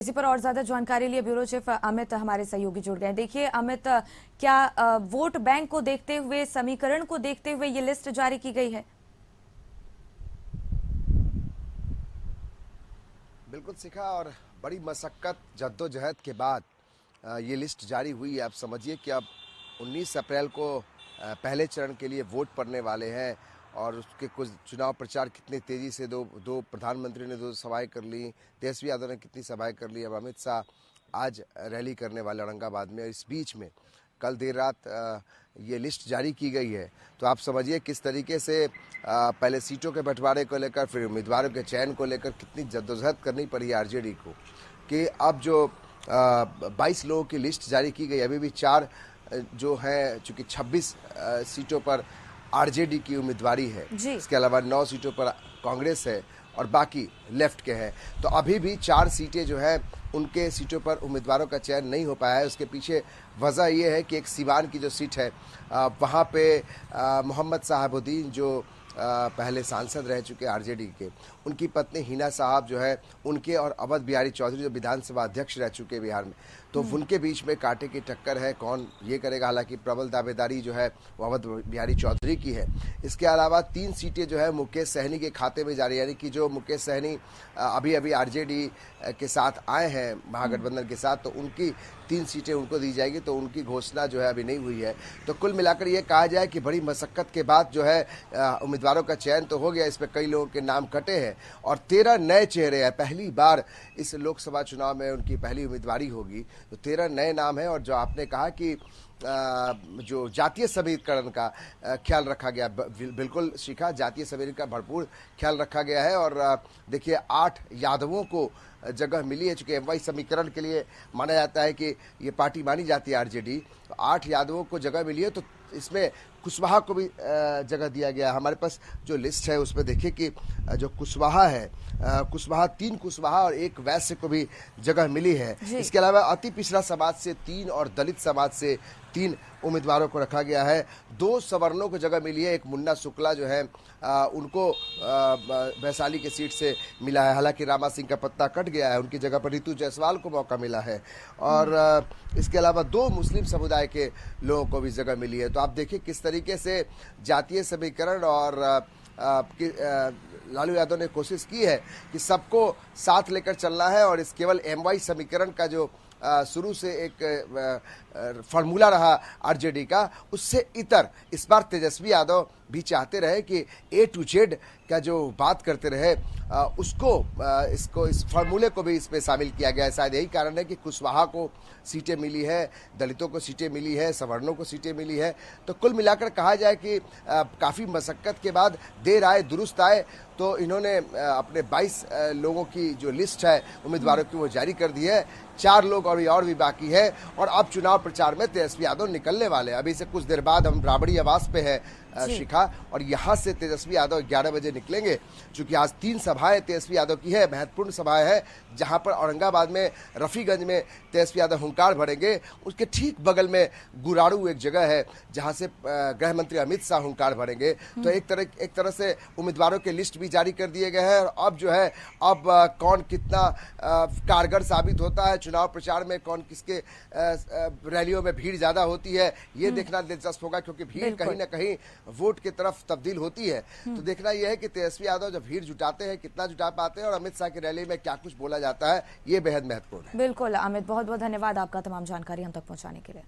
इसी पर और ज्यादा जानकारी लिए ब्यूरो चीफ अमित हमारे सहयोगी जुड़ गए। देखिए अमित, क्या वोट बैंक को देखते हुए, समीकरण को देखते हुए ये लिस्ट जारी की गई है? बिल्कुल शिखा, और बड़ी मशक्कत जद्दोजहद के बाद ये लिस्ट जारी हुई है। आप समझिए कि अब 19 अप्रैल को पहले चरण के लिए वोट पड़ने वाले हैं और उसके कुछ चुनाव प्रचार कितनी तेज़ी से दो दो प्रधानमंत्री ने 2 सभाएं कर ली, तेजस्वी यादव ने कितनी सभाएं कर ली, अब अमित शाह आज रैली करने वाले औरंगाबाद में। इस बीच में कल देर रात ये लिस्ट जारी की गई है, तो आप समझिए किस तरीके से पहले सीटों के बंटवारे को लेकर, फिर उम्मीदवारों के चयन को लेकर कितनी जद्दोजहद करनी पड़ी आरजेडी को कि अब जो 22 लोगों की लिस्ट जारी की गई। अभी भी 4 जो है, चूंकि 26 सीटों पर आरजेडी की उम्मीदवारी है, इसके अलावा 9 सीटों पर कांग्रेस है और बाकी लेफ्ट के हैं। तो अभी भी 4 सीटें जो है उनके सीटों पर उम्मीदवारों का चयन नहीं हो पाया है। उसके पीछे वजह यह है कि एक सीवान की जो सीट है वहाँ पे मोहम्मद साहबुद्दीन जो पहले सांसद रह चुके आरजेडी के, उनकी पत्नी हिना साहब जो है, उनके और अवध बिहारी चौधरी जो विधानसभा अध्यक्ष रह चुके बिहार में, तो उनके बीच में कांटे की टक्कर है, कौन ये करेगा। हालांकि प्रबल दावेदारी जो है वो अवध बिहारी चौधरी की है। इसके अलावा 3 सीटें जो है मुकेश सहनी के खाते में जा रही है, यानी कि जो मुकेश सहनी अभी अभी आरजेडी के साथ आए हैं महागठबंधन के साथ, तो उनकी 3 सीटें उनको दी जाएगी। तो उनकी घोषणा जो है अभी नहीं हुई है। तो कुल मिलाकर ये कहा जाए कि बड़ी मशक्कत के बाद जो है उम्मीदवारों का चयन तो हो गया, इस पर कई लोगों के नाम कटे हैं और 13 नए चेहरे हैं। पहली बार इस लोकसभा चुनाव में उनकी पहली उम्मीदवारी होगी, तो 13 नए नाम हैं। और जो आपने कहा कि जो जातीय समीकरण का ख्याल रखा गया, बिल्कुल शिखा, जातीय समीकरण का भरपूर ख्याल रखा गया है। और देखिए 8 यादवों को जगह मिली है, चूँकि एमवाई समीकरण के लिए माना जाता है कि ये पार्टी मानी जाती है आरजेडी, तो 8 यादवों को जगह मिली है। तो इसमें कुशवाहा को भी जगह दिया गया। हमारे पास जो लिस्ट है उसमें देखिए कि जो कुशवाहा है, कुशवाहा 3 कुशवाहा और 1 वैश्य को भी जगह मिली है। इसके अलावा अति पिछड़ा समाज से 3 और दलित समाज से 3 उम्मीदवारों को रखा गया है। 2 सवर्णों को जगह मिली है। एक मुन्ना शुक्ला जो है उनको वैशाली की सीट से मिला है, हालांकि रामा सिंह का पत्ता कट गया है, उनकी जगह पर रितु जायसवाल को मौका मिला है। और इसके अलावा 2 मुस्लिम समुदाय के लोगों को भी जगह मिली है। तो आप देखिए किस तरीके से जातीय समीकरण और लालू यादव ने कोशिश की है कि सबको साथ लेकर चलना है। और इस केवल एमवाई समीकरण का जो शुरू से एक फार्मूला रहा आरजेडी का, उससे इतर इस बार तेजस्वी यादव भी चाहते रहे कि A to Z का जो बात करते रहे उसको इस फार्मूले को भी इसमें शामिल किया गया है। शायद यही कारण है कि कुशवाहा को सीटें मिली है, दलितों को सीटें मिली है, सवर्णों को सीटें मिली है। तो कुल मिलाकर कहा जाए कि काफ़ी मशक्क़त के बाद देर आए दुरुस्त आए, तो इन्होंने अपने 22 लोगों की जो लिस्ट है उम्मीदवारों की वो जारी कर दी है। 4 लोग और भी बाकी है। और अब चुनाव प्रचार में तेजस्वी यादव निकलने वाले हैं। अभी से कुछ देर बाद हम राबड़ी आवास पे है शिखा, और यहाँ से तेजस्वी यादव 11 बजे निकलेंगे। चूंकि आज 3 सभाएं तेजस्वी यादव की है, महत्वपूर्ण सभाएं है, जहां पर औरंगाबाद में रफीगंज में तेजस्वी यादव हुंकार भरेंगे। उसके ठीक बगल में गुराड़ू एक जगह है जहां से गृह मंत्री अमित शाह हुंकार भरेंगे। तो एक तरह से उम्मीदवारों के लिस्ट भी जारी कर दिए गए हैं। और अब जो है कौन कितना कारगर साबित होता है चुनाव प्रचार में, कौन किसके रैलियों में भीड़ ज्यादा होती है, ये देखना दिलचस्प होगा, क्योंकि भीड़ कहीं ना कहीं वोट की तरफ तब्दील होती है। तो देखना यह है कि तेजस्वी यादव जब भीड़ जुटाते हैं कितना जुटा पाते हैं, और अमित शाह की रैली में क्या कुछ बोला जाता है, ये बेहद महत्वपूर्ण है। बिल्कुल अमित, बहुत बहुत धन्यवाद आपका तमाम जानकारी हम तक पहुंचाने के लिए।